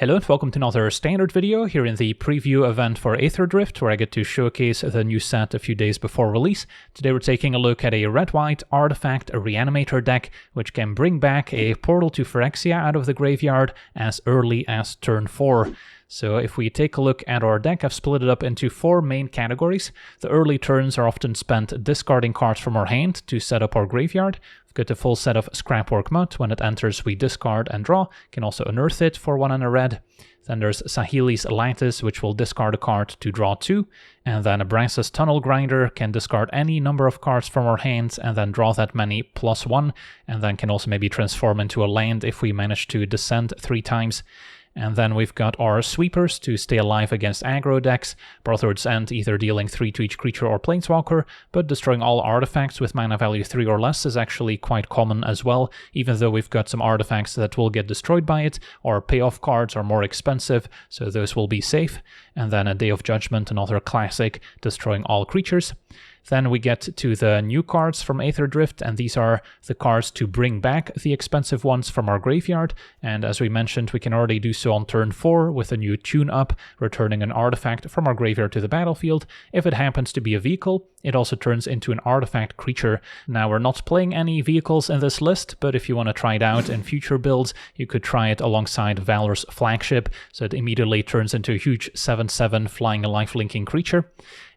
Hello and welcome to another standard video here in the preview event for Aetherdrift, where I get to showcase the new set a few days before release. Today we're taking a look at a red-white artifact, a reanimator deck, which can bring back a portal to Phyrexia out of the graveyard as early as turn 4. So if we take a look at our deck, I've split it up into 4 main categories. The early turns are often spent discarding cards from our hand to set up our graveyard. We've got a full set of Scrapwork Mud. When it enters, we discard and draw. Can also unearth it for 1 and a red. Then there's Saheeli's Lattice, which will discard a card to draw 2. And then Abraxas Tunnel Grinder can discard any number of cards from our hands and then draw that many plus 1. And then can also maybe transform into a land if we manage to descend 3 times. And then we've got our sweepers to stay alive against aggro decks. Brotherhood's End either dealing 3 to each creature or planeswalker, but destroying all artifacts with mana value 3 or less is actually quite common as well, even though we've got some artifacts that will get destroyed by it, or payoff cards are more expensive, so those will be safe. And then a Day of Judgment, another classic, destroying all creatures. Then we get to the new cards from Aetherdrift, and these are the cards to bring back the expensive ones from our graveyard. And as we mentioned, we can already do so on turn 4 with a new tune-up, returning an artifact from our graveyard to the battlefield. If it happens to be a vehicle, it also turns into an artifact creature. Now, we're not playing any vehicles in this list, but if you want to try it out in future builds, you could try it alongside Valor's Flagship, so it immediately turns into a huge 7/7 flying life-linking creature.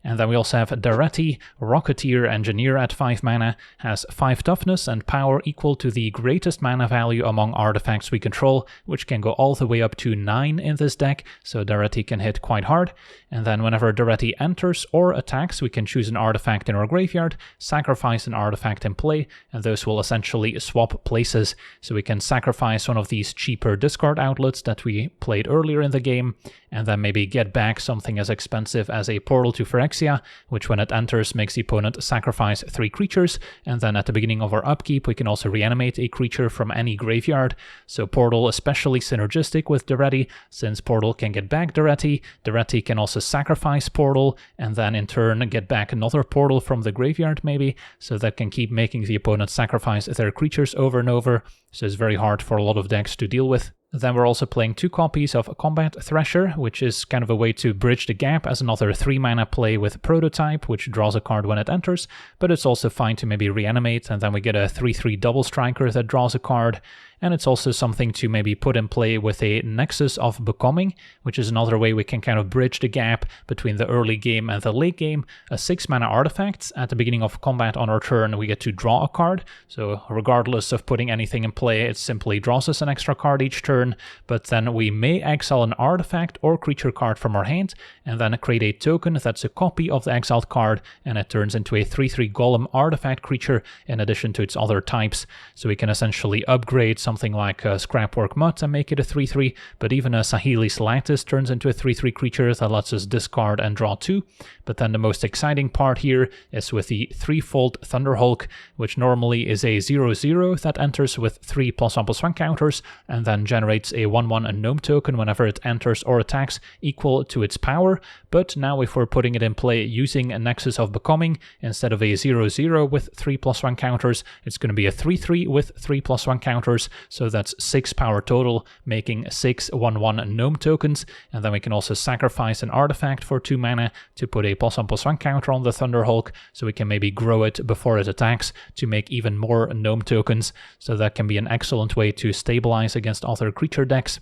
And then we also have Daretti, Rocketeer Engineer at 5 mana, has 5 toughness and power equal to the greatest mana value among artifacts we control, which can go all the way up to 9 in this deck, so Daretti can hit quite hard. And then whenever Daretti enters or attacks, we can choose an artifact in our graveyard, sacrifice an artifact in play, and those will essentially swap places. So we can sacrifice one of these cheaper discard outlets that we played earlier in the game, and then maybe get back something as expensive as a Portal to Phyrexia, which when it enters makes the opponent sacrifice 3 creatures, and then at the beginning of our upkeep we can also reanimate a creature from any graveyard. So Portal especially synergistic with Daretti, since Portal can get back Daretti, Daretti can also sacrifice Portal, and then in turn get back another Portal from the graveyard maybe, so that can keep making the opponent sacrifice their creatures over and over, so it's very hard for a lot of decks to deal with. Then we're also playing 2 copies of Combat Thresher, which is kind of a way to bridge the gap as another 3 mana play with Prototype, which draws a card when it enters, but it's also fine to maybe reanimate, and then we get a 3/3 double striker that draws a card. And it's also something to maybe put in play with a Nexus of Becoming, which is another way we can kind of bridge the gap between the early game and the late game. A 6 mana artifact. At the beginning of combat on our turn, we get to draw a card. So regardless of putting anything in play, it simply draws us an extra card each turn. But then we may exile an artifact or creature card from our hand, and then create a token that's a copy of the exiled card, and it turns into a 3/3 golem artifact creature in addition to its other types. So we can essentially upgrade something like Scrapwork Mud and make it a 3/3, but even a Saheeli's Lattice turns into a 3/3 creature that lets us discard and draw 2. But then the most exciting part here is with the 3-fold Thunderhulk, which normally is a 0/0 that enters with 3 +1/+1 counters, and then generates a 1/1 gnome token whenever it enters or attacks equal to its power. But now if we're putting it in play using a Nexus of Becoming, instead of a 0/0 with 3 +1 counters, it's going to be a 3/3 with 3 +1 counters. So that's 6 power total, making 6 1/1 gnome tokens, and then we can also sacrifice an artifact for 2 mana to put a +1/+1 counter on the Thunderhulk, so we can maybe grow it before it attacks to make even more gnome tokens, so that can be an excellent way to stabilize against other creature decks.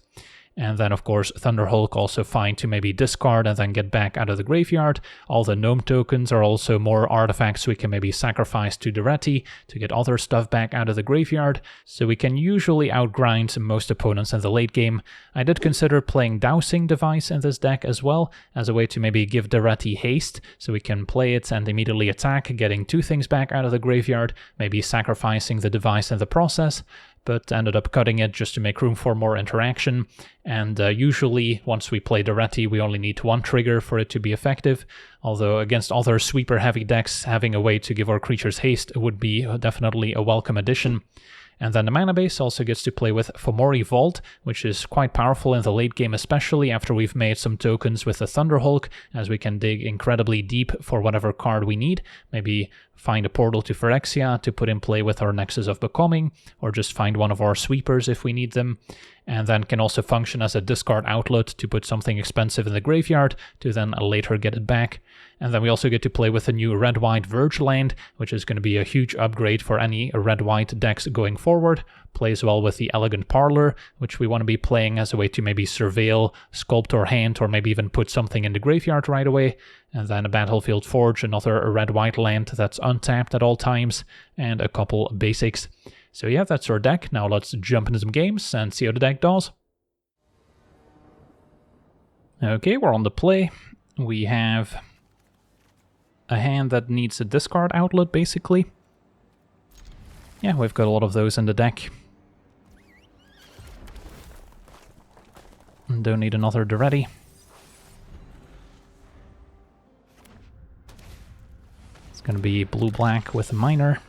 And then of course Thunderhulk also fine to maybe discard and then get back out of the graveyard. All the gnome tokens are also more artifacts we can maybe sacrifice to Daretti to get other stuff back out of the graveyard, so we can usually outgrind most opponents in the late game. I did consider playing Dowsing Device in this deck as well, as a way to maybe give Daretti haste, so we can play it and immediately attack, getting 2 things back out of the graveyard, maybe sacrificing the device in the process, but ended up cutting it just to make room for more interaction. And usually, once we play Daretti, we only need 1 trigger for it to be effective, although against other sweeper-heavy decks, having a way to give our creatures haste would be definitely a welcome addition. And then the mana base also gets to play with Fomori Vault, which is quite powerful in the late game, especially after we've made some tokens with the Thunderhulk, as we can dig incredibly deep for whatever card we need. Maybe find a portal to Phyrexia to put in play with our Nexus of Becoming, or just find one of our sweepers if we need them, and then can also function as a discard outlet to put something expensive in the graveyard to then later get it back. And then we also get to play with a new red-white Verge land, which is going to be a huge upgrade for any red-white decks going forward. Plays well with the Elegant Parlor, which we want to be playing as a way to maybe surveil, sculpt our hand, or maybe even put something in the graveyard right away. And then a Battlefield Forge, another red-white land that's untapped at all times, and a couple basics. So yeah, that's our deck. Now let's jump into some games and see how the deck does. Okay, we're on the play. We have a hand that needs a discard outlet, basically. Yeah, we've got a lot of those in the deck. Don't need another Daretti. It's going to be blue-black with a miner.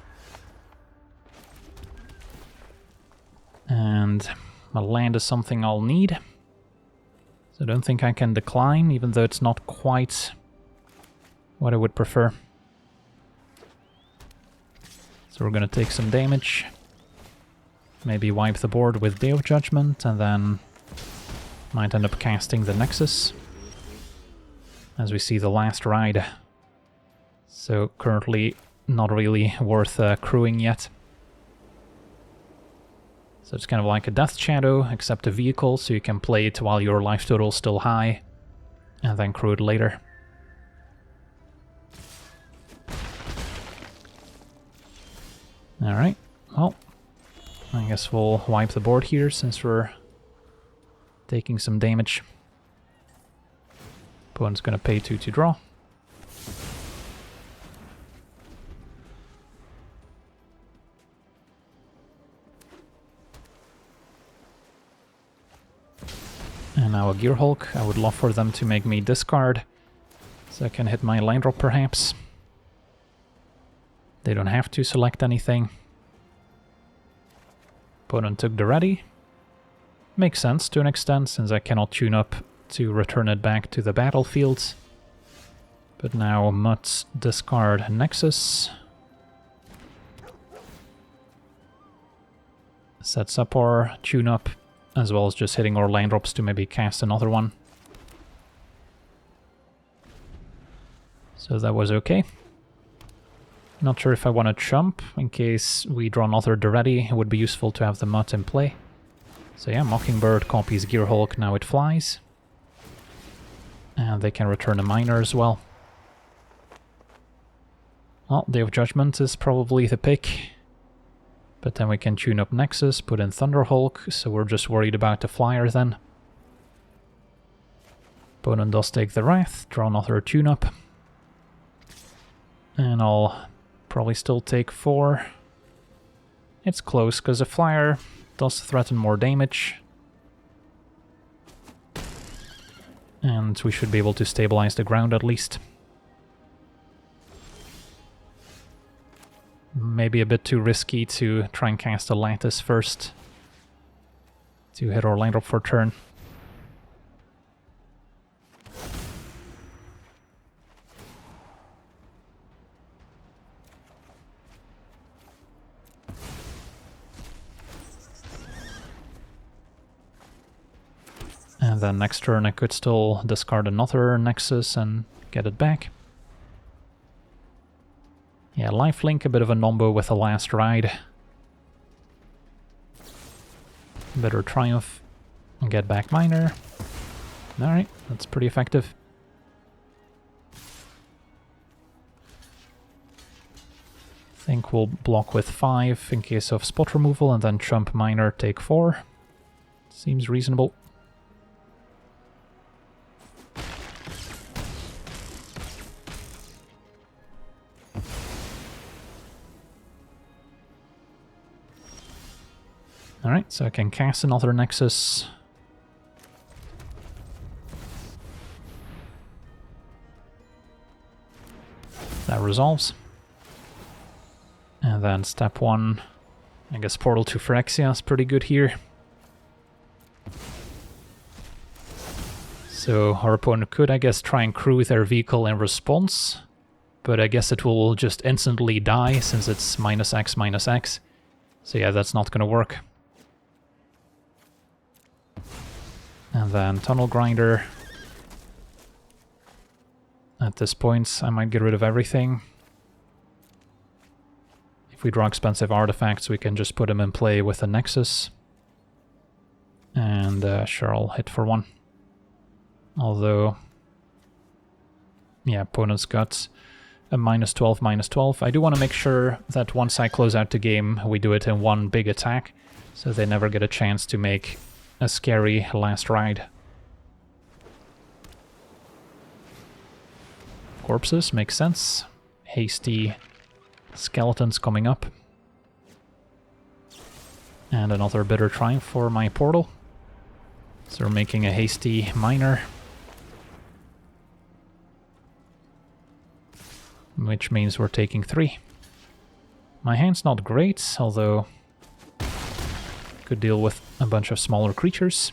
And my land is something I'll need. So I don't think I can decline, even though it's not quite what I would prefer. So we're going to take some damage. Maybe wipe the board with Day of Judgment, and then might end up casting the Nexus as we see the last ride. So currently not really worth crewing yet. So it's kind of like a Death Shadow, except a vehicle, so you can play it while your life total is still high, and then crew it later. Alright, well, I guess we'll wipe the board here since we're taking some damage. Opponent's gonna pay 2 to draw. And now a Gear Hulk. I would love for them to make me discard, so I can hit my line drop perhaps. They don't have to select anything. Opponent took Daretti. Makes sense to an extent, since I cannot tune up to return it back to the battlefield. But now must discard Nexus. Sets up our tune-up, as well as just hitting our land drops to maybe cast another one. So that was okay. Not sure if I want to chump, in case we draw another Daretti. It would be useful to have the Mutt in play. So yeah, Mockingbird copies Gear Hulk, now it flies. And they can return a miner as well. Well, Day of Judgment is probably the pick. But then we can tune up Nexus, put in Thunder Hulk, so we're just worried about the flyer then. Opponent does take the Wrath, draw another tune-up. And I'll probably still take 4. It's close, because a flyer does threaten more damage. And we should be able to stabilize the ground at least. Maybe a bit too risky to try and cast a Lattice first to hit our land drop for turn. And then next turn I could still discard another Nexus and get it back. Yeah, lifelink, a bit of a nombo with the last ride. Better Triumph and get back Miner. Alright, that's pretty effective. I think we'll block with 5 in case of spot removal and then chump Miner, take 4. Seems reasonable. Alright, so I can cast another Nexus. That resolves. And then step 1, I guess Portal to Phyrexia is pretty good here. So our opponent could, I guess, try and crew their vehicle in response. but I guess it will just instantly die since it's -X. So yeah, that's not gonna work. And then Tunnel Grinder. At this point, I might get rid of everything. If we draw expensive artifacts, we can just put them in play with a Nexus. And sure, I'll hit for 1. Although, yeah, opponent's got a -12. I do want to make sure that once I close out the game, we do it in one big attack, so they never get a chance to make a scary last ride. Corpses, makes sense. Hasty skeletons coming up. And another bitter triumph for my portal. So we're making a hasty miner. Which means we're taking 3. My hand's not great, although could deal with a bunch of smaller creatures.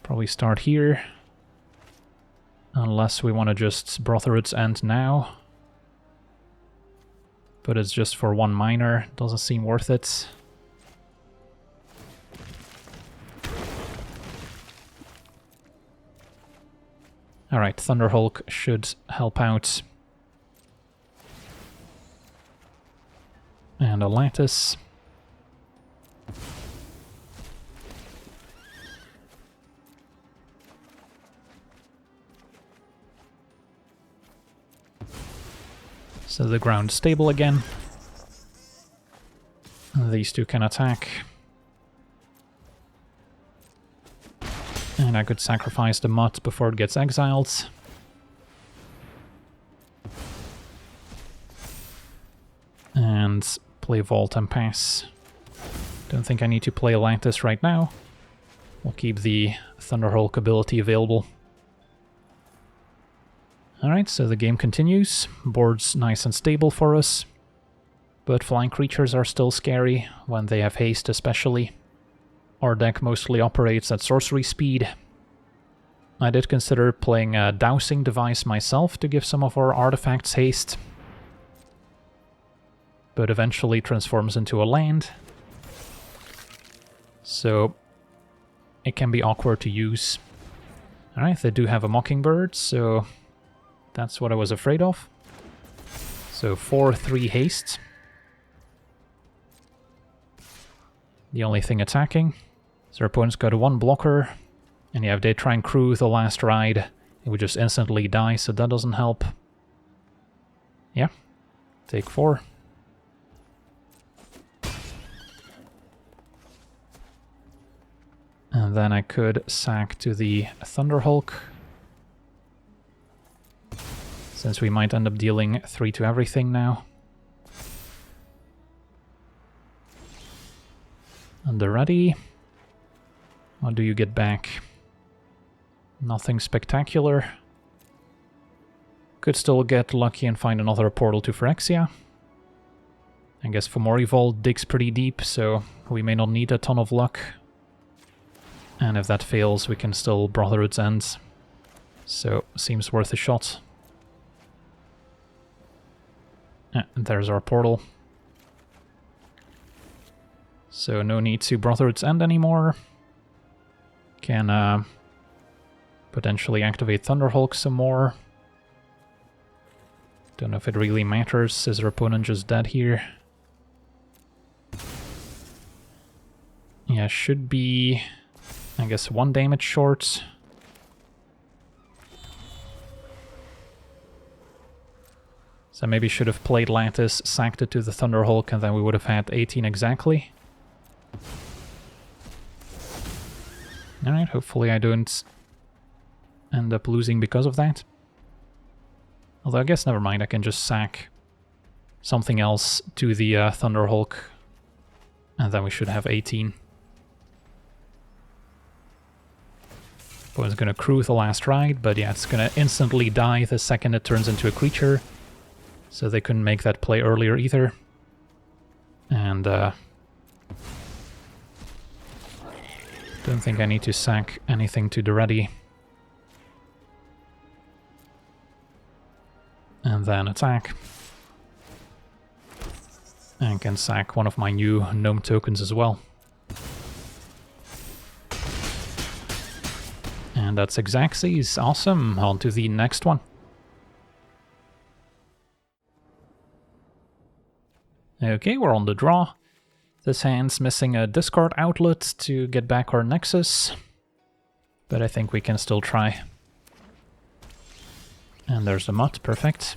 Probably start here. Unless we want to just Brotherhood's End now. But it's just for 1 miner, doesn't seem worth it. Alright, Thunderhulk should help out. And a Lattice. So the ground's stable again. These two can attack. And I could sacrifice the Mutt before it gets exiled. And play Vault and pass. Don't think I need to play Lattice right now. We'll keep the Thunderhulk ability available. Alright, so the game continues. Board's nice and stable for us. But flying creatures are still scary, when they have haste especially. Our deck mostly operates at sorcery speed. I did consider playing a dowsing device myself to give some of our artifacts haste. But eventually transforms into a land. So it can be awkward to use. Alright, they do have a Mockingbird, so that's what I was afraid of. So 4/3 haste. The only thing attacking. So our opponent's got a 1 blocker. And yeah, if they try and crew the last ride, it would just instantly die, so that doesn't help. Yeah, take 4. And then I could sack to the Thunderhulk. Since we might end up dealing 3 to everything now. And Daretti. What do you get back? Nothing spectacular. Could still get lucky and find another portal to Phyrexia. I guess Fomori Vault digs pretty deep, so we may not need a ton of luck. And if that fails, we can still Brotherhood's End. So, seems worth a shot. And there's our portal. So no need to Brotherhood's End anymore. Can potentially activate Thunderhulk some more. Don't know if it really matters. Is our opponent just dead here? Yeah, should be, I guess, 1 damage short. So maybe should have played Lattice, sacked it to the Thunderhulk, and then we would have had 18 exactly. Alright, hopefully I don't end up losing because of that. Although I guess never mind, I can just sack something else to the Thunderhulk, and then we should have 18. Opponent's gonna crew the last ride, but yeah, it's gonna instantly die the second it turns into a creature. So they couldn't make that play earlier either. And don't think I need to sack anything to Daretti. And then attack. And can sack one of my new gnome tokens as well. And that's Xaxes. Awesome. On to the next one. Okay, we're on the draw. This hand's missing a discard outlet to get back our Nexus. But I think we can still try. And there's the Mutt. Perfect.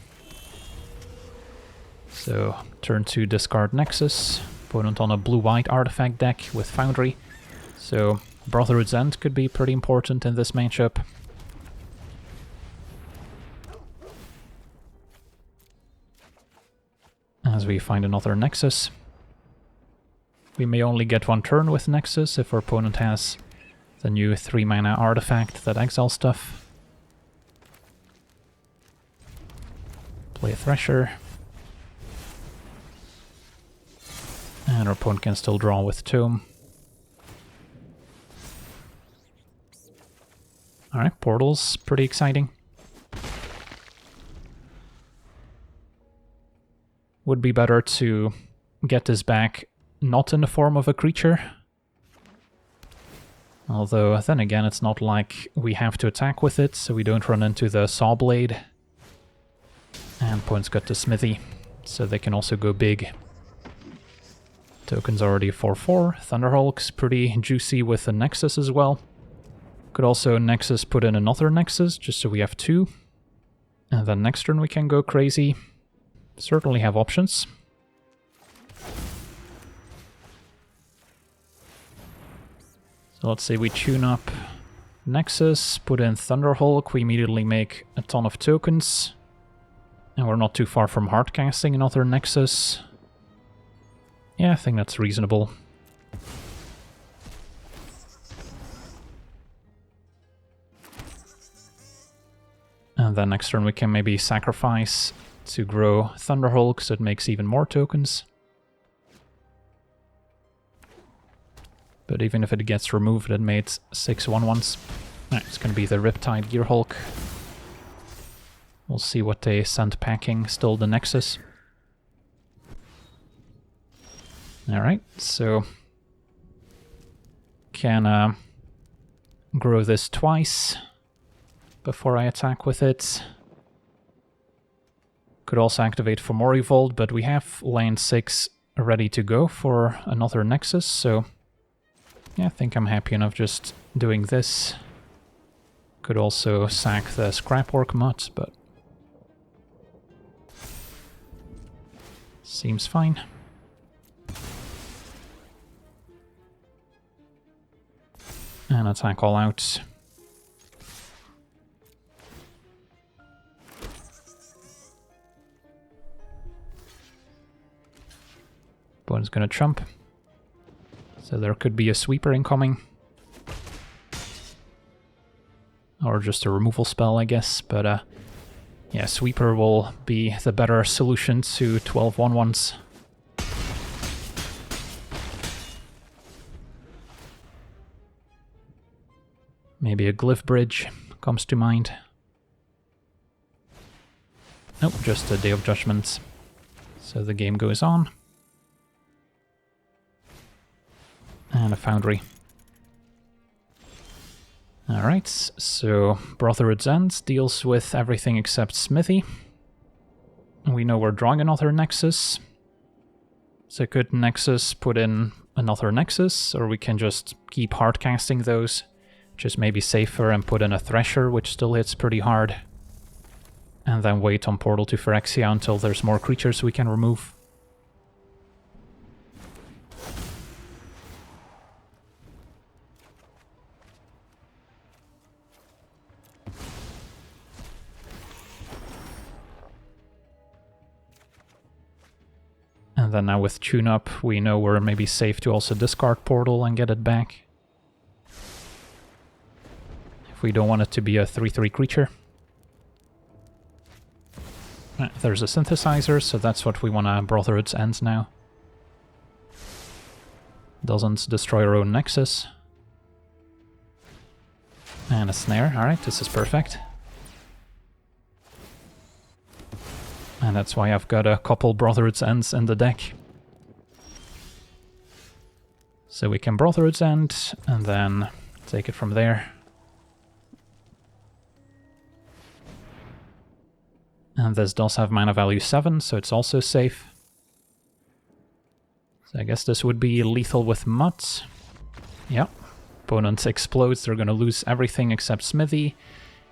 So, turn 2 discard Nexus. Opponent on a blue-white artifact deck with Foundry. So, Brotherhood's End could be pretty important in this matchup. As we find another Nexus. We may only get one turn with Nexus if our opponent has the new 3-mana artifact that exiles stuff. Play a Thresher. And our opponent can still draw with Tome. Alright, Portal's pretty exciting. Would be better to get this back not in the form of a creature. Although, then again, it's not like we have to attack with it, so we don't run into the Saw Blade. And opponent's got the Smithy, so they can also go big. Token's already 4/4. Thunderhulk's pretty juicy with a Nexus as well. Could also Nexus put in another Nexus, just so we have 2. And then next turn we can go crazy. Certainly have options. So let's say we tune up Nexus, put in Thunderhulk, we immediately make a ton of tokens. And we're not too far from hardcasting another Nexus. Yeah, I think that's reasonable. And then next turn we can maybe sacrifice to grow Thunderhulk, so it makes even more tokens. But even if it gets removed, it made 6 1/1s. Right, it's going to be the Riptide Gearhulk. We'll see what they send packing. Still the Nexus. Alright, so can grow this twice before I attack with it. Could also activate for more Evolved, but we have land 6 ready to go for another Nexus, so yeah, I think I'm happy enough just doing this. Could also sack the Scrapwork Mutt, but seems fine. And attack all out. Opponent's gonna trump. So there could be a sweeper incoming. Or just a removal spell, I guess, but yeah, sweeper will be the better solution to 12 1/1s. Maybe a Glyph Bridge comes to mind. Nope, just a Day of Judgment. So the game goes on. And a Foundry. Alright, so Brotherhood's End deals with everything except Smithy. We know we're drawing another Nexus. So could Nexus put in another Nexus, or we can just keep hardcasting those. Just maybe safer and put in a Thresher, which still hits pretty hard. And then wait on Portal to Phyrexia until there's more creatures we can remove. And then now with tune-up, we know we're maybe safe to also discard Portal and get it back. If we don't want it to be a 3/3 creature. There's a Synthesizer, so that's what we want to Brotherhood's End now. Doesn't destroy our own Nexus. And a Snare, alright, this is perfect. And that's why I've got a couple Brotherhood's Ends in the deck. So we can Brotherhood's End, and then take it from there. And this does have mana value 7, so it's also safe. So I guess this would be lethal with Mutt. Yeah. Opponent explodes, they're gonna lose everything except Smithy.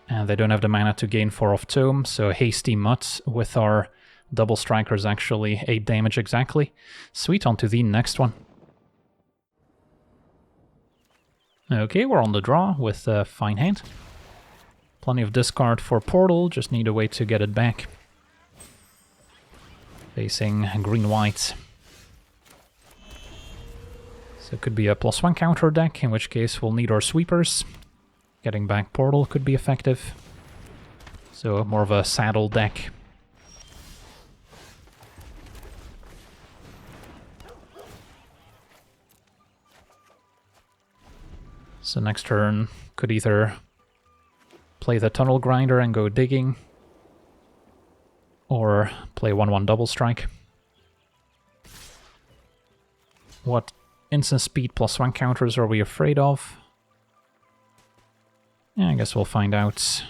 And they don't have the mana to gain 4 off Tome, so Hasty Mutt with our double striker is actually 8 damage exactly. Sweet, on to the next one. Okay, we're on the draw with a fine hand. Plenty of discard for Portal, just need a way to get it back. Facing green-white. So it could be a +1 counter deck, in which case we'll need our sweepers. Getting back Portal could be effective. So more of a saddle deck. So next turn could either play the Tunnel Grinder and go digging, or play 1/1 double strike. What instant speed +1 counters are we afraid of? Yeah, I guess we'll find out.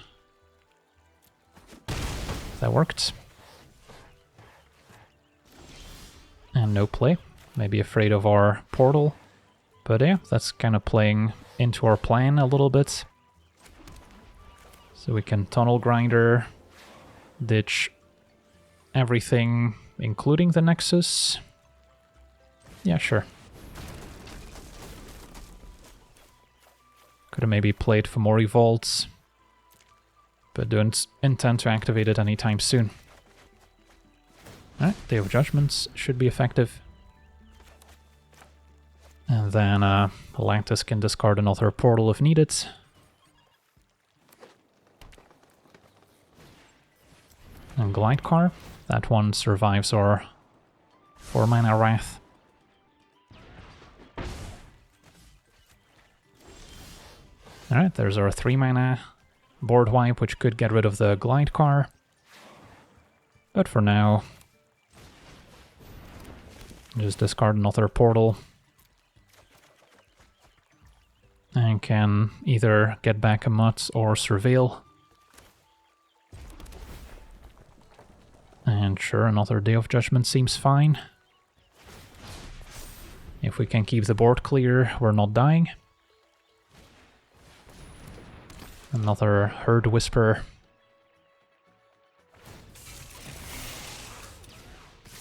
That worked. And no play. Maybe afraid of our Portal. But yeah, that's kind of playing into our plan a little bit. So we can Tunnel Grinder, ditch everything, including the Nexus. Yeah, sure. Could have maybe played Fomori Vaults, but don't intend to activate it anytime soon. Alright, Day of Judgments should be effective. And then Atlantis can discard another Portal if needed. And Glidecar, that one survives our 4 mana Wrath. Alright, there's our 3 mana board wipe, which could get rid of the Glidecar. But for now, just discard another Portal. And can either get back a Mutt or Surveil. And sure, another Day of Judgment seems fine. If we can keep the board clear, we're not dying. Another Herd Whisper.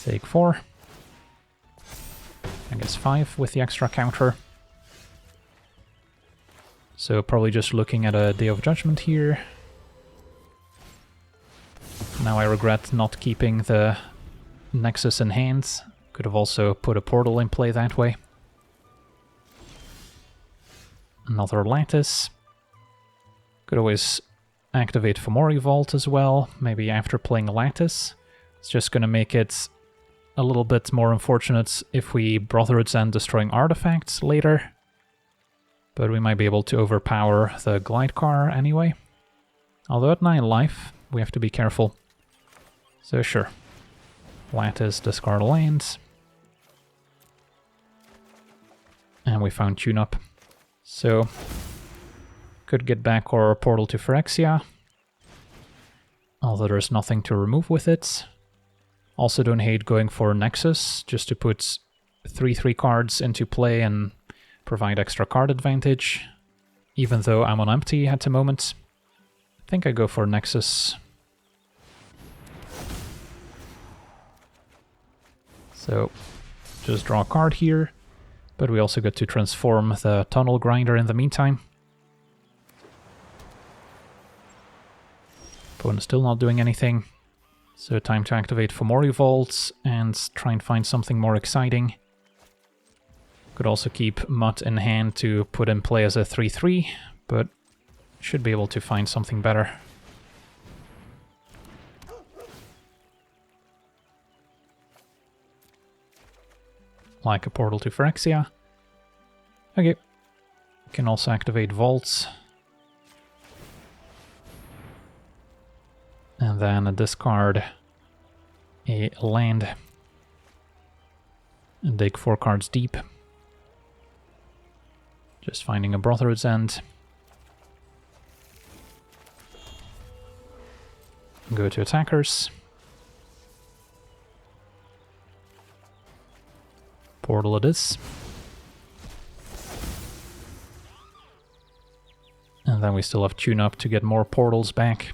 Take 4. I guess 5 with the extra counter. So probably just looking at a Day of Judgment here. Now I regret not keeping the Nexus in hand. Could have also put a Portal in play that way. Another Lattice. Could always activate Fomori Vault as well, maybe after playing Lattice. It's just going to make it a little bit more unfortunate if we Brotherhood's End destroying artifacts later. But we might be able to overpower the Glidecar anyway. Although at 9 life, we have to be careful. So sure. Lattice, discard lands. And we found Tune-Up. So, could get back our Portal to Phyrexia. Although there's nothing to remove with it. Also don't hate going for Nexus, just to put 3/3 cards into play and provide extra card advantage. Even though I'm on empty at the moment. I think I go for Nexus. So, just draw a card here, but we also get to transform the Tunnel Grinder in the meantime. Opponent's still not doing anything, so time to activate Fomori Vaults and try and find something more exciting. Could also keep Mutt in hand to put in play as a 3/3, but should be able to find something better. Like a Portal to Phyrexia. Okay. Can also activate Vaults. And then a discard a land and dig 4 cards deep. Just finding a Brotherhood's End. Go to attackers. Portal it is. And then we still have tune up to get more portals back.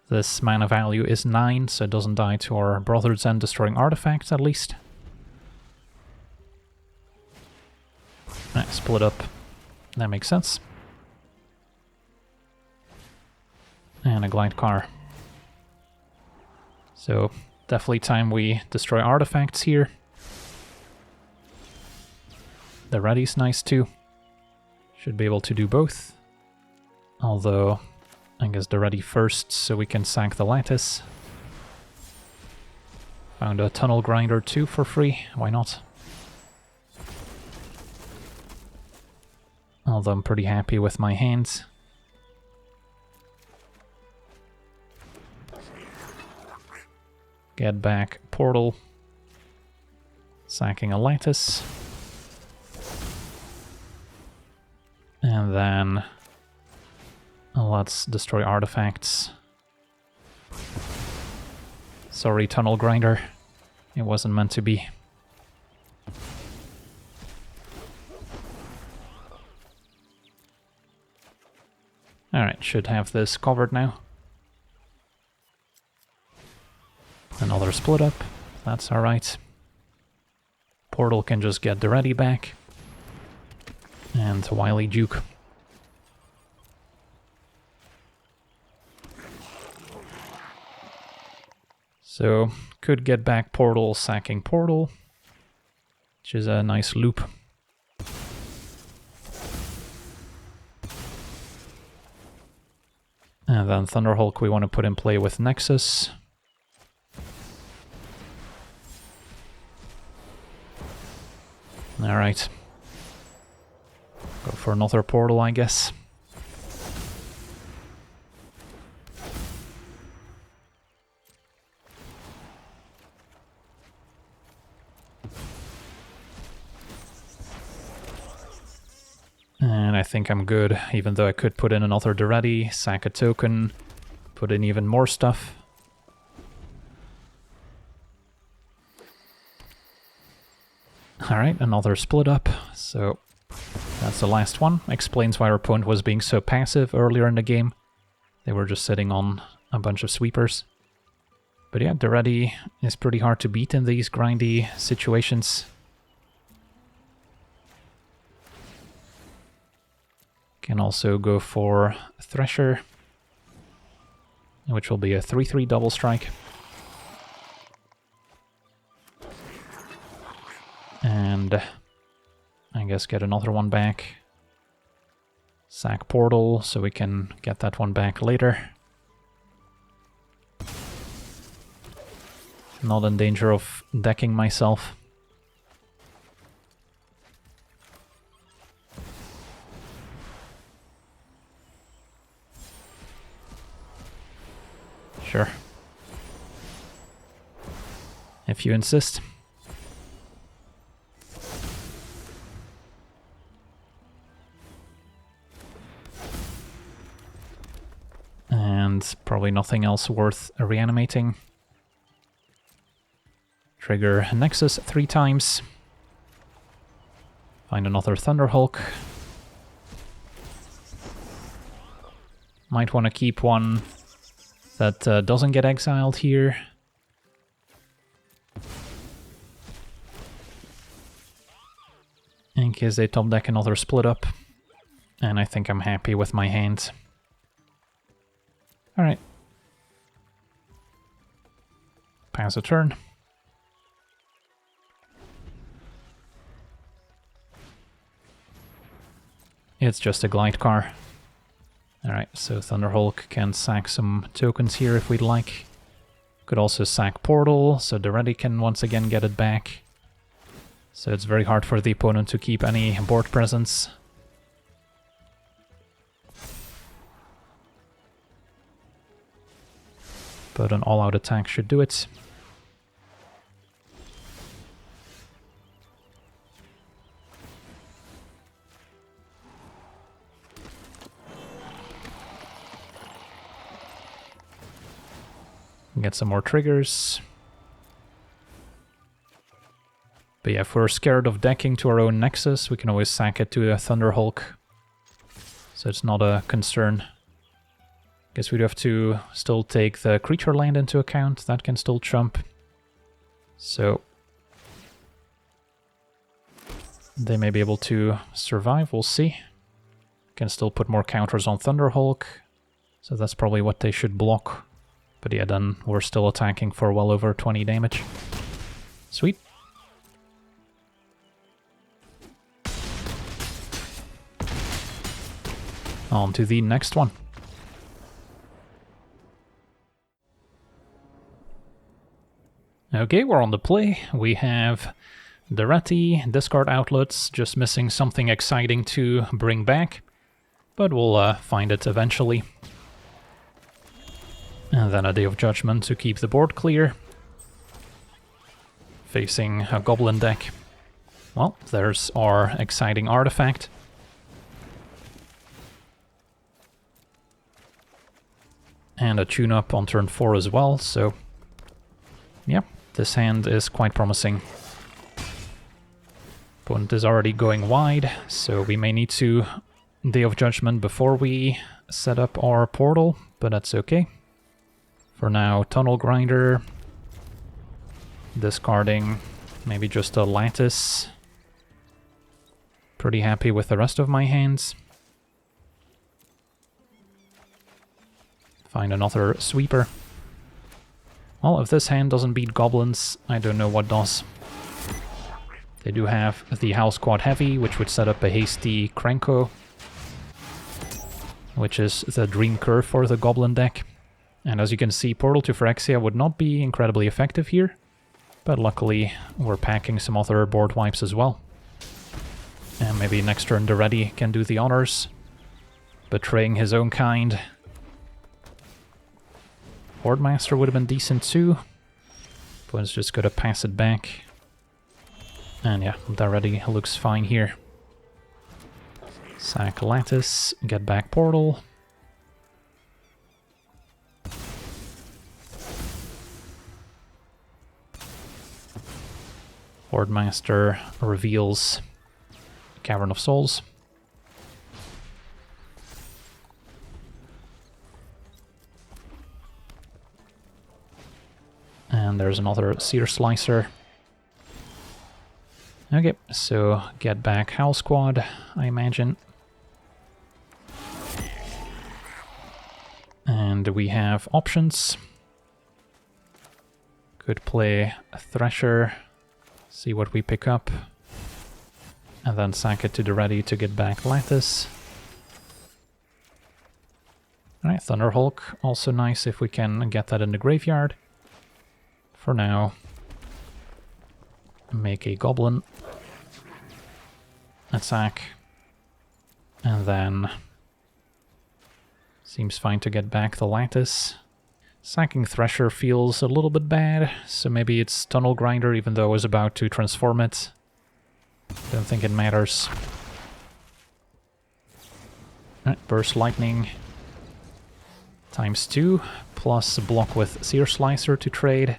This mana value is 9, so it doesn't die to our Brotherhood's End destroying artifacts at least. Split up. That makes sense. And a glide car. So definitely time we destroy artifacts here. The Daretti's nice too. Should be able to do both. Although, I guess Daretti first, so we can sack the lattice. Found a tunnel grinder too for free, why not? Although I'm pretty happy with my hands. Get back portal. Sacking a lattice. And then let's destroy artifacts. Sorry, tunnel grinder. It wasn't meant to be. Alright, should have this covered now. Another split up. That's alright. Portal can just get Daretti back. And Wily Duke. So, could get back portal, sacking portal, which is a nice loop. And then Thunderhulk we want to put in play with Nexus. Alright. Go for another portal, I guess. And I think I'm good, even though I could put in another Daretti, sack a token, put in even more stuff. Alright, another split up, so that's the last one. Explains why our opponent was being so passive earlier in the game. They were just sitting on a bunch of sweepers. But yeah, Daretti is pretty hard to beat in these grindy situations. Can also go for Thresher, which will be a 3/3 double strike. And I guess get another one back. Sack Portal, so we can get that one back later. Not in danger of decking myself. Sure. If you insist. And probably nothing else worth reanimating. Trigger Nexus 3 times. Find another Thunderhulk. Might want to keep one that doesn't get exiled here. In case they top deck another split up. And I think I'm happy with my hand. Alright. Pass a turn. It's just a glide car. Alright, so Thunderhulk can sack some tokens here if we'd like. Could also sack Portal, so Daretti can once again get it back. So it's very hard for the opponent to keep any board presence. but an all-out attack should do it. Get some more triggers. But yeah, if we're scared of decking to our own Nexus, we can always sack it to a Thunderhulk. So it's not a concern. Guess we'd have to still take the creature land into account. That can still trump. So they may be able to survive, we'll see. Can still put more counters on Thunderhulk. So that's probably what they should block. But yeah, then we're still attacking for well over 20 damage. Sweet. On to the next one. Okay, we're on the play. We have Daretti, discard outlets, just missing something exciting to bring back. But we'll find it eventually. And then a Day of Judgment to keep the board clear. Facing a Goblin deck. Well, there's our exciting artifact. And a tune-up on turn 4 as well, so... yeah, this hand is quite promising. Opponent is already going wide, so we may need to Day of Judgment before we set up our portal, but that's okay. For now, Tunnel Grinder, discarding maybe just a Lattice. Pretty happy with the rest of my hands. Find another Sweeper. Well, if this hand doesn't beat Goblins, I don't know what does. They do have the House Quad Heavy, which would set up a hasty Krenko, which is the dream curve for the Goblin deck. And as you can see, Portal to Phyrexia would not be incredibly effective here, but luckily we're packing some other board wipes as well. And maybe next turn Daretti can do the honors, betraying his own kind. Hordemaster would have been decent too, but it's just gonna pass it back. And yeah, Daretti looks fine here. Sack Lattice, get back Portal. Hordemaster reveals Cavern of Souls. And there's another Seer Slicer. Okay, so get back House Squad, I imagine. And we have options. Could play a Thresher, see what we pick up. And then sack it to Daretti to get back Lattice. Alright, Thunderhulk, also nice if we can get that in the graveyard. For now, make a Goblin, attack, and then seems fine to get back the Lattice. Sacking Thresher feels a little bit bad, so maybe it's Tunnel Grinder even though I was about to transform it. Don't think it matters. Alright, Burst Lightning ×2, plus a block with Seer Slicer to trade.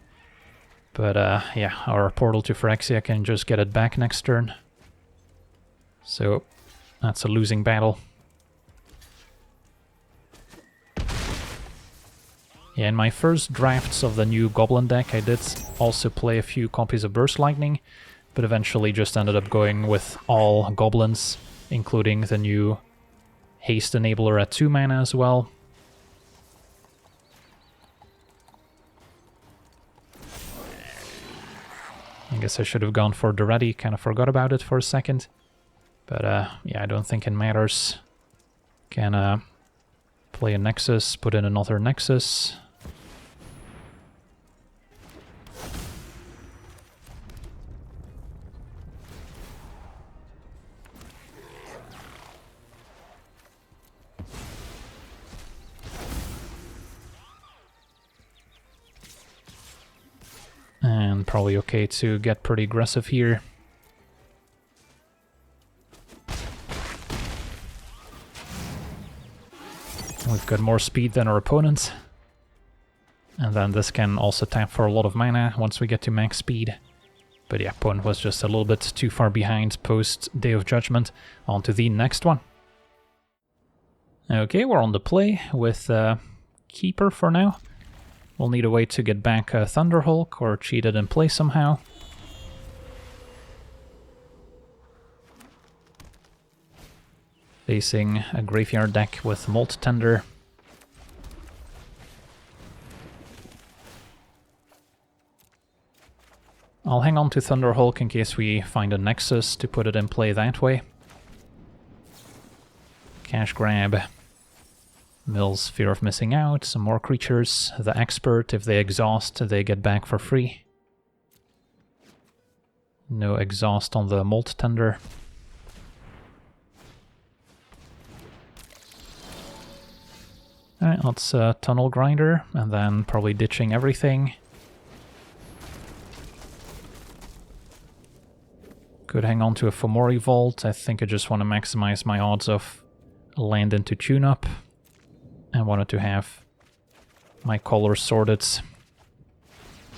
But yeah, our Portal to Phyrexia can just get it back next turn. So that's a losing battle. Yeah, in my first drafts of the new Goblin deck, I did also play a few copies of Burst Lightning, but eventually just ended up going with all Goblins, including the new Haste Enabler at 2 mana as well. I guess I should have gone for Daretti, kind of forgot about it for a second. But yeah, I don't think it matters. Can play a Nexus, put in another Nexus. And probably okay to get pretty aggressive here. We've got more speed than our opponents. And then this can also tap for a lot of mana once we get to max speed. But yeah, opponent was just a little bit too far behind post Day of Judgment. On to the next one. Okay, we're on the play with Keeper for now. We'll need a way to get back Thunderhulk or cheat it in play somehow. Facing a graveyard deck with Molt Tender. I'll hang on to Thunderhulk in case we find a Nexus to put it in play that way. Cash grab. Mill's Fear of Missing Out, some more creatures. The Expert, if they exhaust, they get back for free. No exhaust on the Molt Tender. Alright, let's Tunnel Grinder, and then probably ditching everything. Could hang on to a Fomori Vault. I think I just want to maximize my odds of land into tune-up. I wanted to have my colors sorted.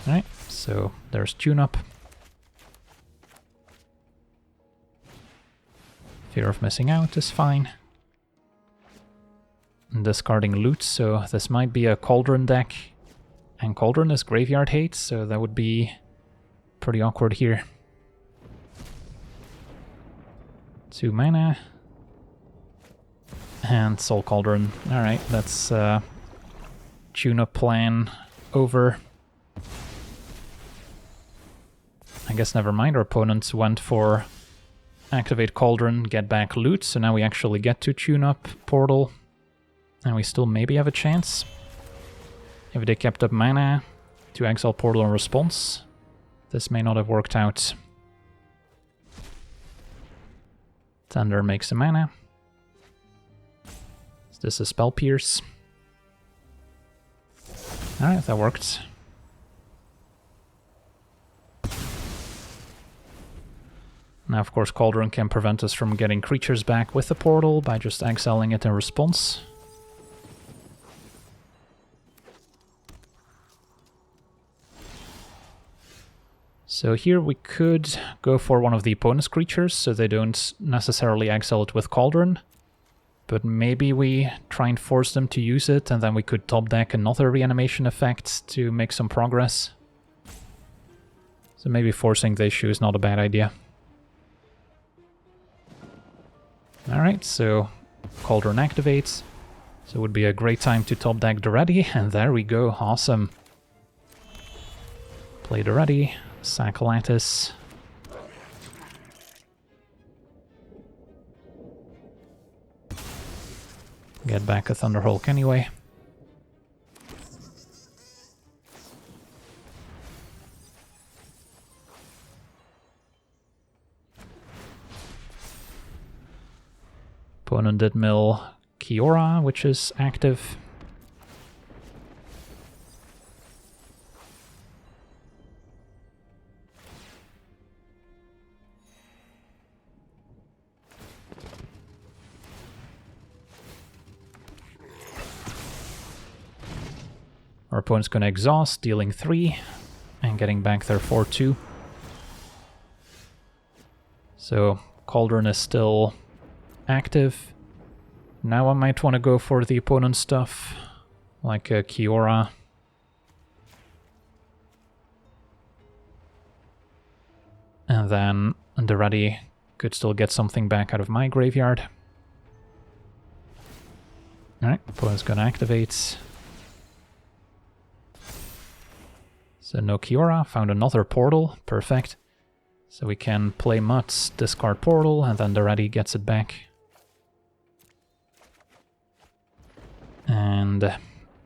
Alright, so there's tune-up. Fear of Missing Out is fine. Discarding loot, so this might be a Cauldron deck. And Cauldron is graveyard hate, so that would be pretty awkward here. 2 mana. And Soul Cauldron. Alright, that's tune-up plan over. I guess never mind, our opponents went for activate Cauldron, get back loot, so now we actually get to tune up Portal. And we still maybe have a chance. If they kept up mana to exile Portal in response, this may not have worked out. Thunder makes a mana. Is this a Spell Pierce? Alright, that worked. Now, of course, Cauldron can prevent us from getting creatures back with the Portal by just exiling it in response. So here we could go for one of the opponent's creatures, so they don't necessarily exile it with Cauldron. But maybe we try and force them to use it, and then we could top deck another reanimation effect to make some progress. So maybe forcing the issue is not a bad idea. Alright, so Cauldron activates. So it would be a great time to top deck Daretti, and there we go, awesome. Play Daretti. Sack Lattice. Get back a Thunderhulk anyway. Opponent did mill Kiora, which is active. Our opponent's going to exhaust, dealing 3, and getting back their 4-2. So Cauldron is still active. Now I might want to go for the opponent's stuff, like a Kiora. And then Daretti could still get something back out of my graveyard. Alright, opponent's going to activate. So no Kiora, found another Portal, perfect. So we can play Mutts, discard Portal, and then Daretti gets it back. And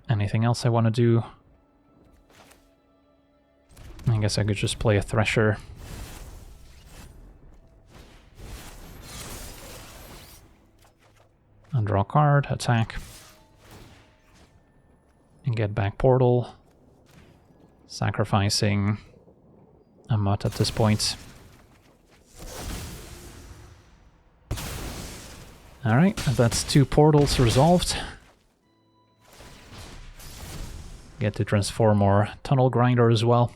anything else I want to do? I guess I could just play a Thresher. And draw a card, attack. And get back Portal. Sacrificing a mutt at this point. Alright, that's 2 portals resolved. Get to transform our tunnel grinder as well.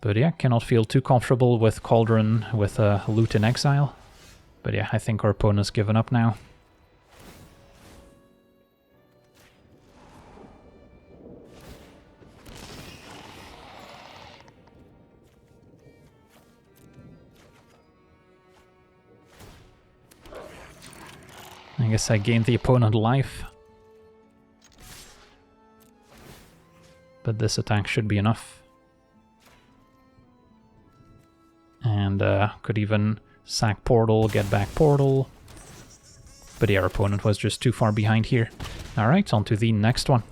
But yeah, cannot feel too comfortable with Cauldron with Loot in Exile. But yeah, I think our opponent's given up now. I guess I gained the opponent life. But this attack should be enough. And could even sack portal, get back portal. But yeah, our opponent was just too far behind here. Alright, on to the next one.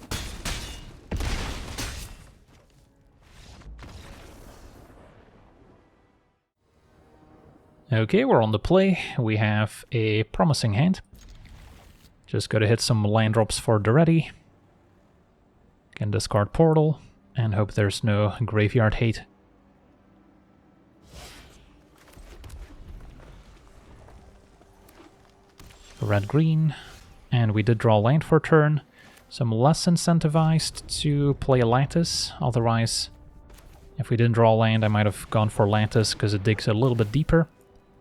Okay, we're on the play. We have a promising hand. Just gotta hit some land drops for Daretti. Can discard portal and hope there's no graveyard hate. Red-green, and we did draw land for turn, so I'm less incentivized to play a Lattice. Otherwise, if we didn't draw land, I might have gone for Lattice because it digs a little bit deeper.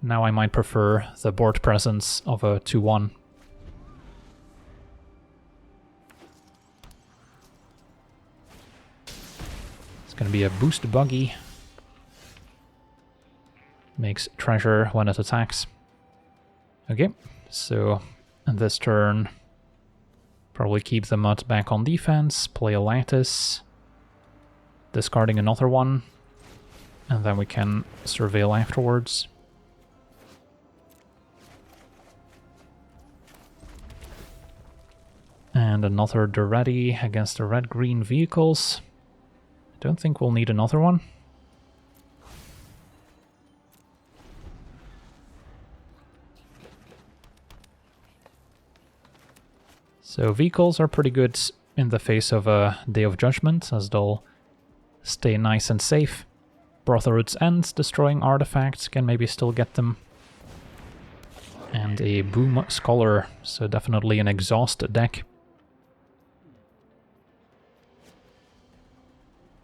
Now I might prefer the board presence of a 2-1. It's going to be a boost buggy. Makes treasure when it attacks. Okay. So, this turn, probably keep the mutt back on defense, play a Lattice, discarding another one, and then we can surveil afterwards. And another Daretti against the red-green vehicles. I don't think we'll need another one. So vehicles are pretty good in the face of a Day of Judgment, as they'll stay nice and safe. Brotherhood's End, destroying artifacts, can maybe still get them. And a Boom Scholar, so definitely an exhaust deck.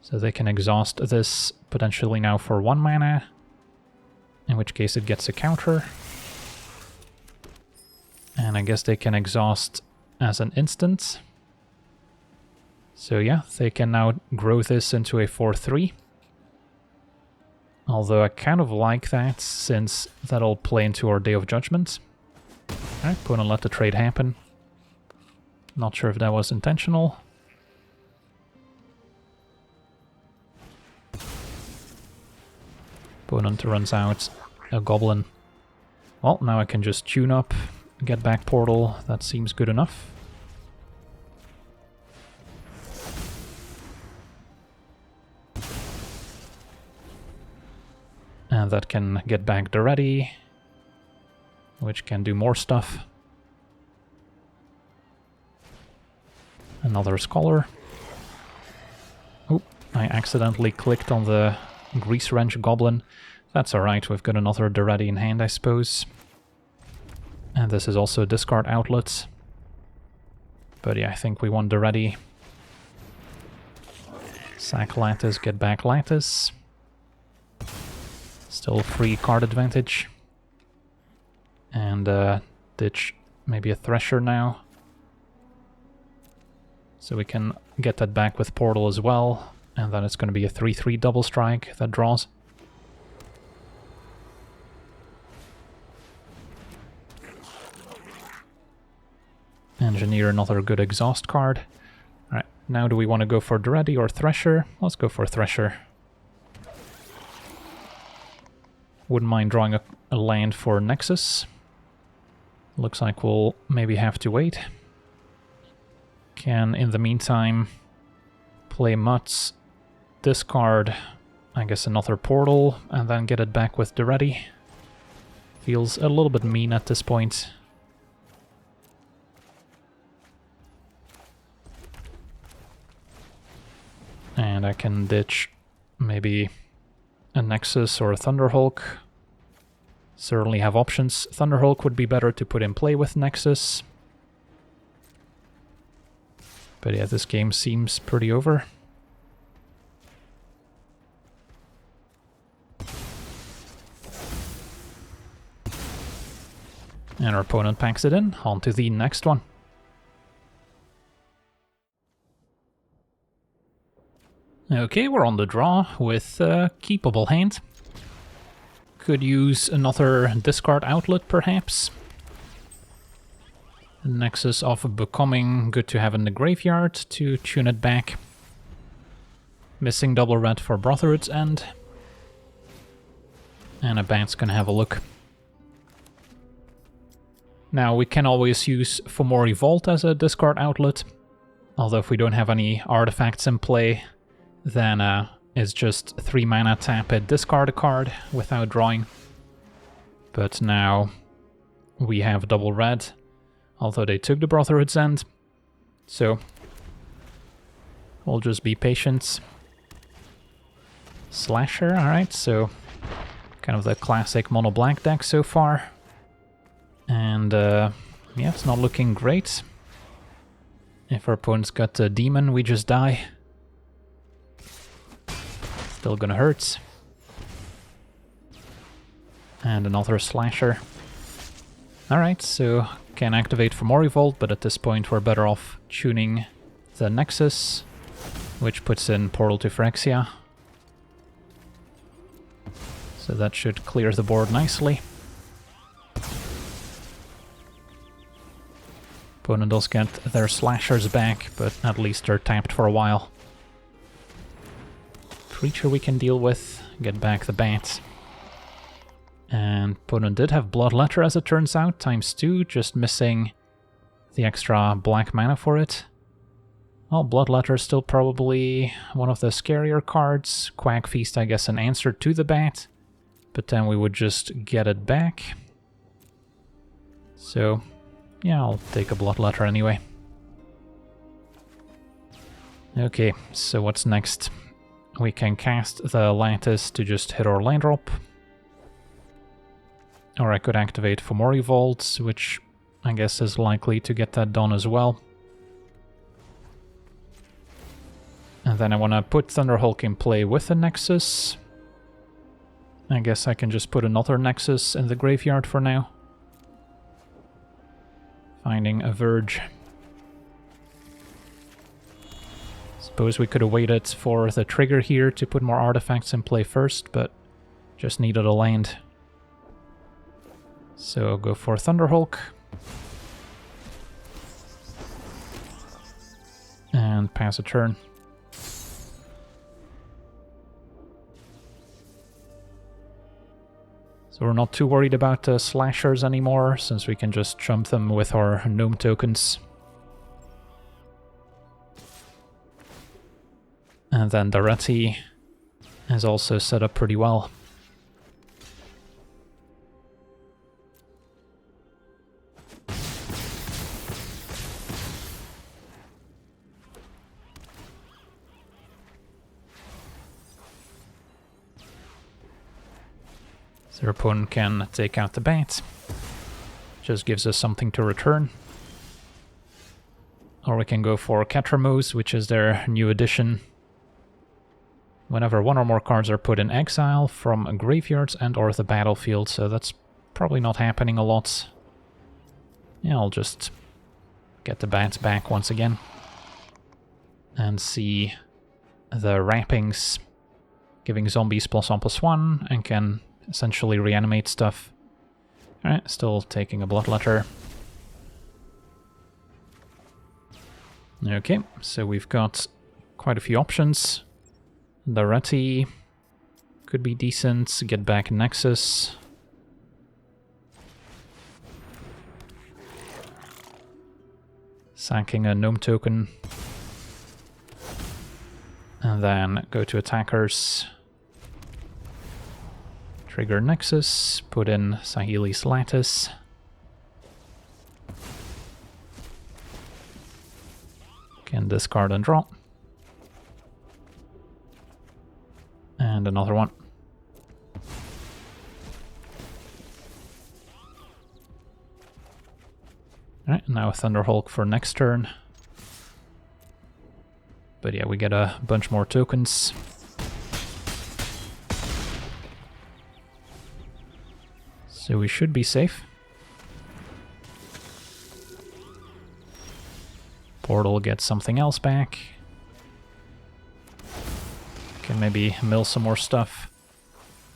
So they can exhaust this potentially now for 1 mana, in which case it gets a counter. And I guess they can exhaust as an instant. So yeah, they can now grow this into a 4/3. Although I kind of like that, since that'll play into our Day of Judgment. Alright, opponent let the trade happen. Not sure if that was intentional. Opponent runs out a goblin. Well, now I can just tune up, get back portal, that seems good enough. And that can get back Daretti, which can do more stuff. Another Scholar. Oh, I accidentally clicked on the Grease Wrench Goblin. That's alright, we've got another Daretti in hand, I suppose. And this is also a discard outlet. But yeah, I think we want Daretti. Sack Lattice, get back Lattice. Still free card advantage. And ditch maybe a Thresher now. So we can get that back with Portal as well. And then it's going to be a 3/3 double strike that draws. Engineer, another good exhaust card. Alright, now do we want to go for Daretti or Thresher? Let's go for Thresher. Wouldn't mind drawing a land for Nexus. Looks like we'll maybe have to wait. Can, in the meantime, play Mutts, discard, I guess, another Portal, and then get it back with Daretti. Feels a little bit mean at this point. And I can ditch maybe a Nexus or a Thunderhulk. Certainly have options. Thunderhulk would be better to put in play with Nexus. But yeah, this game seems pretty over. And our opponent packs it in. On to the next one. Okay, we're on the draw with a keepable hand. Could use another discard outlet, perhaps. Nexus of Becoming, good to have in the graveyard to tune it back. Missing double red for Brotherhood's End. And a bat's gonna have a look. Now, we can always use Fomori Vault as a discard outlet, although if we don't have any artifacts in play, then it's just 3 mana tap it, discard a card without drawing. But now we have double red, although they took the Brotherhood's End, so we'll just be patient. Slasher, alright, so kind of the classic mono black deck so far. And yeah, it's not looking great. If our opponent's got a demon, we just die. Still gonna hurt. And another slasher. Alright, so can activate Fomori Vault, but at this point we're better off tuning the Nexus, which puts in Portal to Phyrexia. So that should clear the board nicely. Opponent does get their slashers back, but at least they're tapped for a while. Creature we can deal with, get back the bat. And opponent did have Bloodletter as it turns out, ×2, just missing the extra black mana for it. Well, Bloodletter is still probably one of the scarier cards. Quack Feast, I guess, an answer to the bat, but then we would just get it back. So yeah, I'll take a Bloodletter anyway. Okay, so what's next? We can cast the Lattice to just hit our land drop. Or I could activate Fomori Vault, which I guess is likely to get that done as well. And then I want to put Thunderhulk in play with the Nexus. I guess I can just put another Nexus in the graveyard for now. Finding a Verge. Suppose we could have waited for the trigger here to put more artifacts in play first, but just needed a land. So go for Thunderhulk. And pass a turn. So we're not too worried about the slashers anymore, since we can just chump them with our gnome tokens. And then Daretti is also set up pretty well. So our opponent can take out the bat. Just gives us something to return. Or we can go for Ketramose, which is their new addition. Whenever one or more cards are put in exile from graveyards and or the battlefield, so that's probably not happening a lot. Yeah, I'll just get the bats back once again. And see the wrappings giving zombies +1/+1 and can essentially reanimate stuff. Alright, still taking a Bloodletter. Okay, so we've got quite a few options. Daretti could be decent, get back Nexus. Sacking a gnome token. And then go to attackers. Trigger Nexus, put in Saheeli's Lattice. Can discard and draw. And another one. Alright, now a Thunderhulk for next turn. But yeah, we get a bunch more tokens. So we should be safe. Portal gets something else back. Can maybe mill some more stuff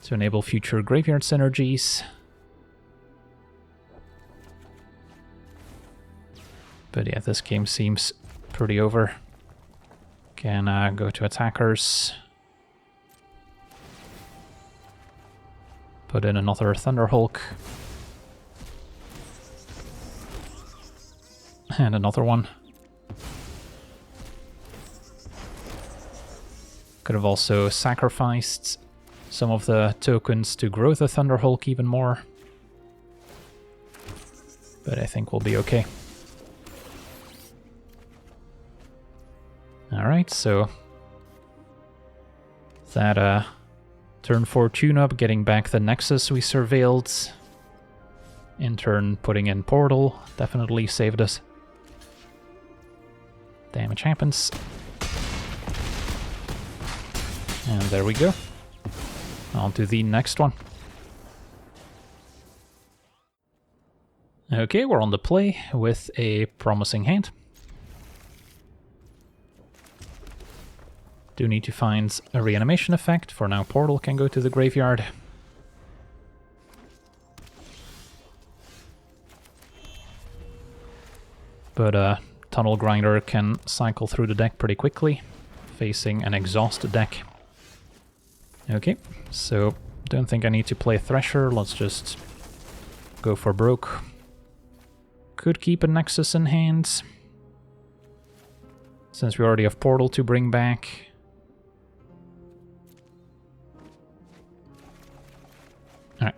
to enable future graveyard synergies. But yeah, this game seems pretty over. Can go to attackers. Put in another Thunderhulk. And another one. Could have also sacrificed some of the tokens to grow the Thunderhulk even more. But I think we'll be okay. Alright, so that turn 4 tune-up, getting back the Nexus we surveilled. In turn, putting in Portal definitely saved us. Damage happens. And there we go. On to the next one. Okay, we're on the play with a promising hand. Do need to find a reanimation effect. For now, Portal can go to the graveyard. But Tunnel Grinder can cycle through the deck pretty quickly, facing an exhaust deck. Okay, so don't think I need to play Thresher. Let's just go for broke. Could keep a Nexus in hand, since we already have Portal to bring back. Alright,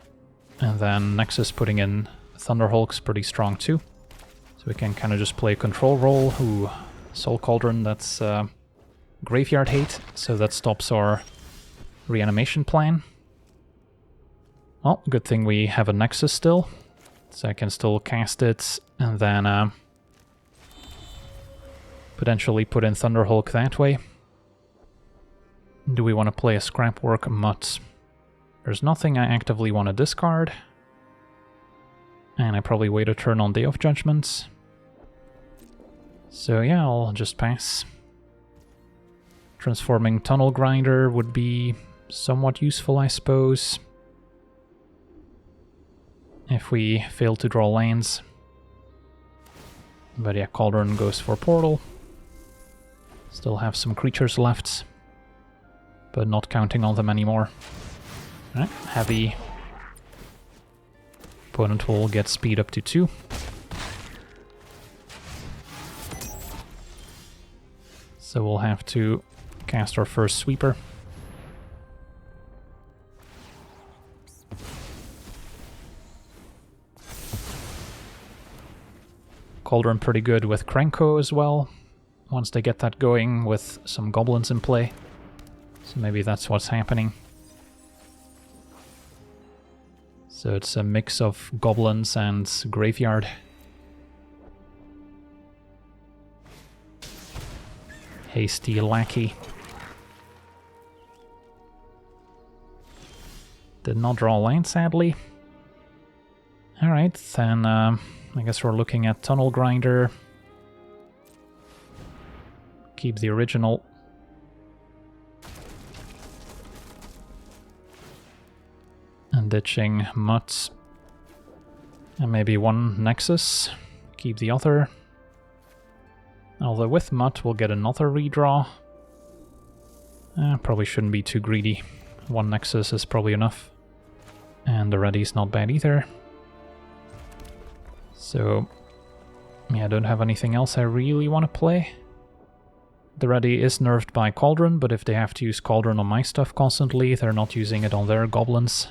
and then Nexus putting in Thunderhulk's pretty strong too. So we can kind of just play control role. Ooh, Soul Cauldron, that's graveyard hate, so that stops our reanimation plan. Well, good thing we have a Nexus still, so I can still cast it and then potentially put in Thunderhulk that way. Do we want to play a Scrapwork Mutt? There's nothing I actively want to discard. And I probably wait a turn on Day of Judgment. So yeah, I'll just pass. Transforming Tunnel Grinder would be somewhat useful, I suppose, if we fail to draw lands. But yeah, Cauldron goes for Portal. Still have some creatures left, but not counting on them anymore. Alright, heavy. Opponent will get speed up to 2. So we'll have to cast our first sweeper. Cauldron pretty good with Krenko as well, once they get that going with some goblins in play. So maybe that's what's happening. So it's a mix of goblins and graveyard. Hasty lackey. Did not draw a land, sadly. Alright, then I guess we're looking at Tunnel Grinder. Keep the original. And ditching Mutt. And maybe one Nexus. Keep the other. Although with Mutt we'll get another redraw. Probably shouldn't be too greedy. One Nexus is probably enough. And the ready's not bad either. So, yeah, I don't have anything else I really want to play. The ready is nerfed by Cauldron, but if they have to use Cauldron on my stuff constantly, they're not using it on their goblins.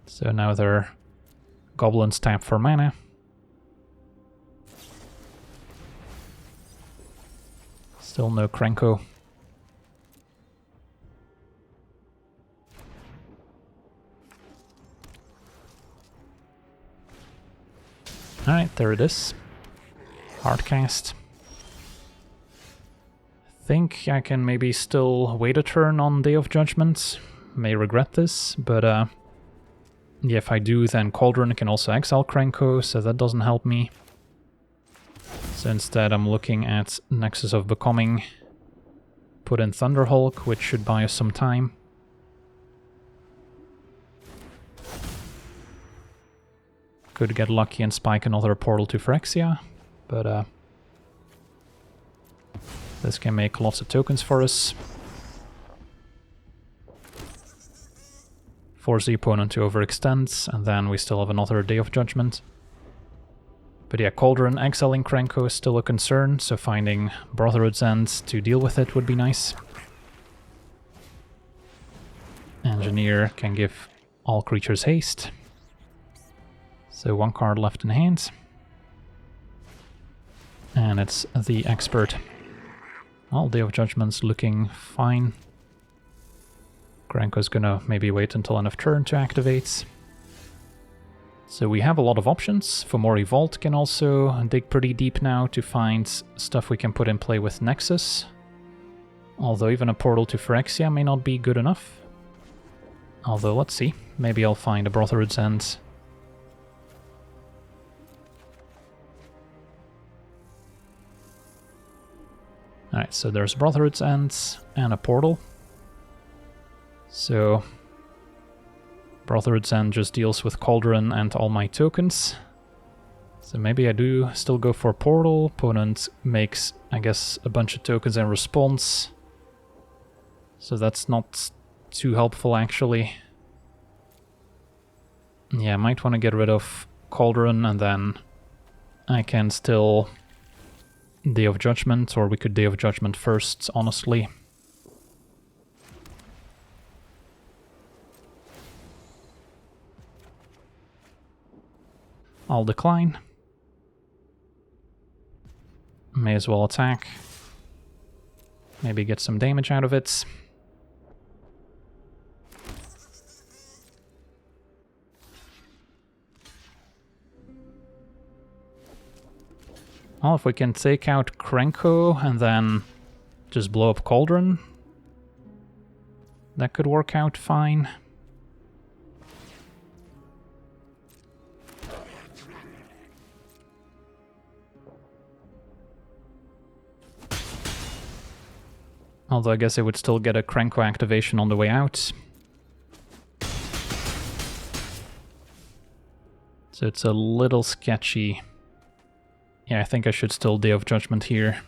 So now their goblins tap for mana. Still no Krenko. Alright, there it is. Hardcast. Think I can maybe still wait a turn on Day of Judgment. May regret this, but yeah, if I do, then Cauldron can also exile Krenko, so that doesn't help me. So instead I'm looking at Nexus of Becoming, put in Thunderhulk, which should buy us some time. Could get lucky and spike another portal to Phyrexia, but this can make lots of tokens for us. Force the opponent to overextend, and then we still have another Day of Judgment. But yeah, Cauldron exiling Krenko is still a concern, so finding Brotherhood's End to deal with it would be nice. Engineer can give all creatures haste. So one card left in hand. And it's the Expert. Well, Day of Judgment's looking fine. Krenko's gonna maybe wait until end of turn to activate. So we have a lot of options. Fomori Vault can also dig pretty deep now to find stuff we can put in play with Nexus. Although even a portal to Phyrexia may not be good enough. Although, let's see. Maybe I'll find a Brotherhood's End. Alright, so there's Brotherhood's End and a portal. So Brotherhood's End just deals with Cauldron and all my tokens. So maybe I do still go for portal. Opponent makes, I guess, a bunch of tokens in response. So that's not too helpful, actually. Yeah, I might want to get rid of Cauldron, and then I can still Day of Judgment, or we could Day of Judgment first, honestly. I'll decline. May as well attack. Maybe get some damage out of it. Well, if we can take out Krenko and then just blow up Cauldron, that could work out fine. Although I guess I would still get a Krenko activation on the way out. So it's a little sketchy. Yeah, I think I should still Day of Judgment here.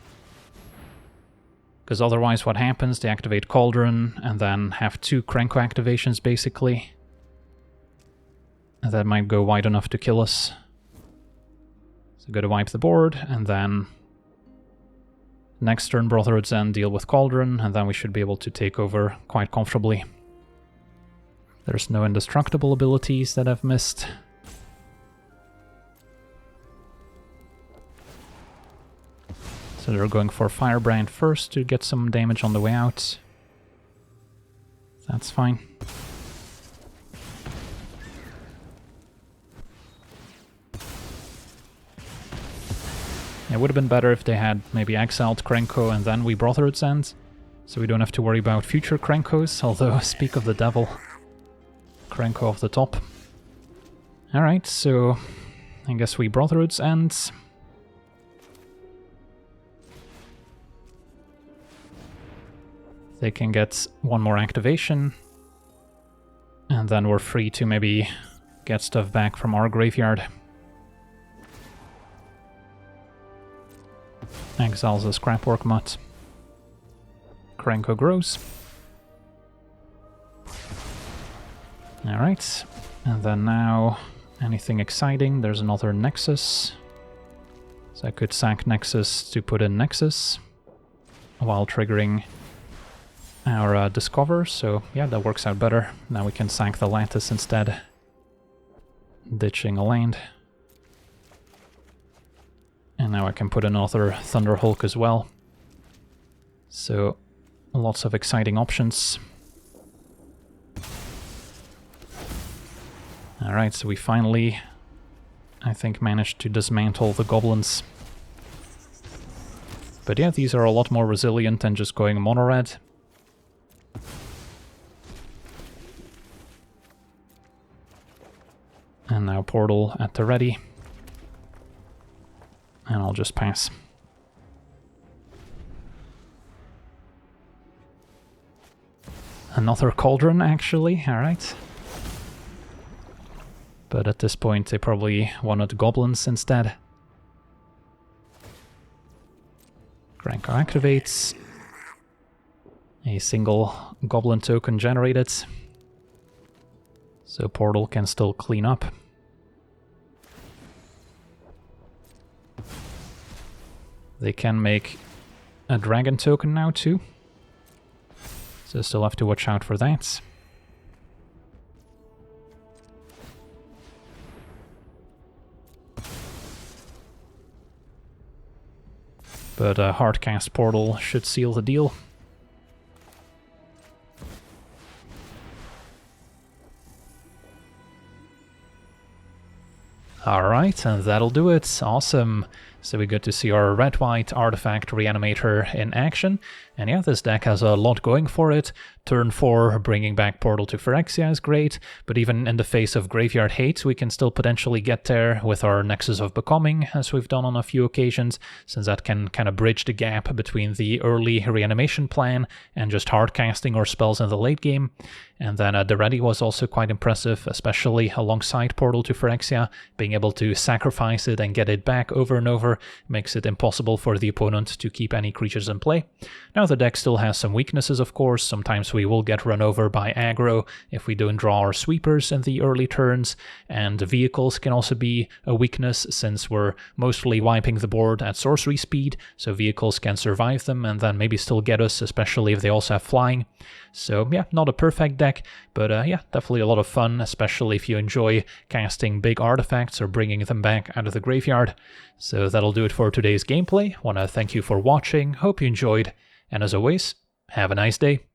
Because otherwise what happens, they activate Cauldron and then have 2 Krenko activations basically. And that might go wide enough to kill us. So go to wipe the board, and then next turn Brotherhood's End deal with Cauldron, and then we should be able to take over quite comfortably. There's no indestructible abilities that I've missed. So they're going for Firebrand first to get some damage on the way out. That's fine. It would have been better if they had maybe exiled Krenko and then we Brotherhood's End, so we don't have to worry about future Krenkos, although speak of the devil. Krenko off the top. Alright, so I guess we Brotherhood's End. They can get one more activation, and then we're free to maybe get stuff back from our graveyard. Exiles a Scrapwork Mutt. Krenko grows. Alright, and then now anything exciting? There's another Nexus. So I could sack Nexus to put in Nexus while triggering our Discover, so yeah, that works out better. Now we can sack the Lattice instead, ditching a land. And now I can put another Thunderhulk as well. So lots of exciting options. Alright, so we finally, I think, managed to dismantle the goblins. But yeah, these are a lot more resilient than just going mono-red. And now portal at the ready. And I'll just pass. Another cauldron, actually, alright. But at this point they probably wanted goblins instead. Cranker activates. A single goblin token generated. So portal can still clean up. They can make a dragon token now too. So still have to watch out for that. But a hardcast portal should seal the deal. Alright, and that'll do it. Awesome. So we get to see our red-white artifact reanimator in action. And yeah, this deck has a lot going for it. Turn 4, bringing back Portal to Phyrexia is great, but even in the face of graveyard hate, we can still potentially get there with our Nexus of Becoming, as we've done on a few occasions, since that can kind of bridge the gap between the early reanimation plan and just hard casting our spells in the late game. And then Daretti was also quite impressive, especially alongside Portal to Phyrexia. Being able to sacrifice it and get it back over and over makes it impossible for the opponent to keep any creatures in play. Now the deck still has some weaknesses, of course. Sometimes we will get run over by aggro if we don't draw our sweepers in the early turns, and vehicles can also be a weakness since we're mostly wiping the board at sorcery speed, so vehicles can survive them and then maybe still get us, especially if they also have flying. So yeah, not a perfect deck, but yeah, definitely a lot of fun, especially if you enjoy casting big artifacts or bringing them back out of the graveyard. So that'll do it for today's gameplay. Want to thank you for watching, hope you enjoyed, and as always, have a nice day.